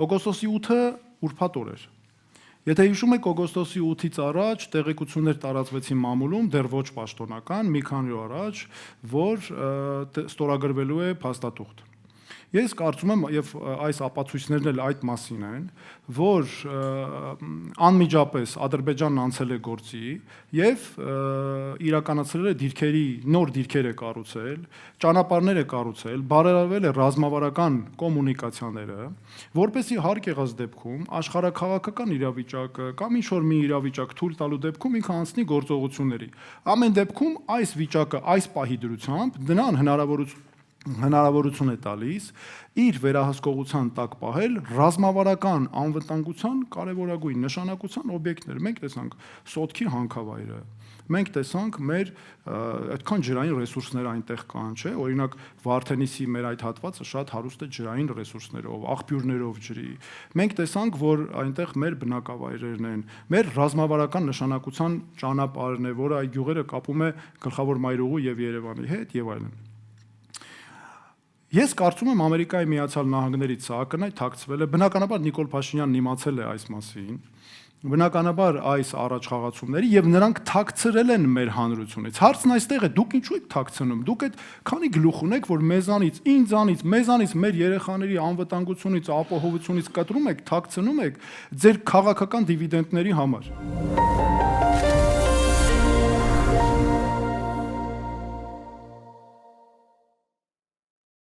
օգոստոսի 8-ը ուրբաթ օր էր։ Եթե հիշում եք, օգոստոսի 8-ից առաջ տեղեկություններ տարածվեցին մամուլում, դեռ ոչ պաշտոնական, մի քանի օր առաջ, որ ստորագրվելու է փաստաթուղթ։ Ես կարծում եմ, եւ այս ապացույցներն էլ այդ մասին են, որ անմիջապես Ադրբեջանն անցել է գործի եւ իրականացրել է նոր դիրքեր է կառուցել, ճանապարհներ է կառուցել, բարելավել է ռազմավարական կոմունիկացիաները, որպեսզի հարկ եղած դեպքում աշխարհաքաղաքական իրավիճակը կամ ինչ-որ մի իրավիճակ թույլ տալու դեպքում ինքը անցնի գործողությունների։ Ամեն դեպքում այս վիճակը այս պահի դրությամբ դրան հնարավորություն է տալիս իր վերահսկողության տակ պահել ռազմավարական անվտանգության կարևորագույն նշանակության օբյեկտներ։ Մենք տեսանք Սոտքի հանքավայրը, մենք տեսանք մեր այդքան ջրային ռեսուրսներ այնտեղ կան, չէ՞, օրինակ Վարդենիսի մեր այդ հատվածը շատ հարուստ է ջրային ռեսուրսներով, աղբյուրներով ջրի։ Մենք տեսանք, որ այնտեղ մեր բնակավայրերն են, մեր ռազմավարական նշանակության ճանապարհն է, որը այդ գյուղերը կապում է Գլխավոր Մայրուղու եւ Երևանի հետ եւ այլն։ Ես կարծում եմ Ամերիկայի Միացյալ Նահանգներից սա ակնհայտ թաքցվել է, բնականաբար Նիկոլ Փաշինյանն իմացել է այս մասին, բնականաբար այս առաջխաղացումների եւ նրանք թաքցրել են մեր հանրությունից։ Հարցն այստեղ է, դուք ինչու եք թաքցնում։ Դուք այդ քանի գլուխ ունեք, որ մեզանից, ինձանից, մեզանից, մեր երեխաների անվտանգությունից, ապահովությունից կտրում եք, թաքցնում եք ձեր քաղաքական դիվիդենդների համար։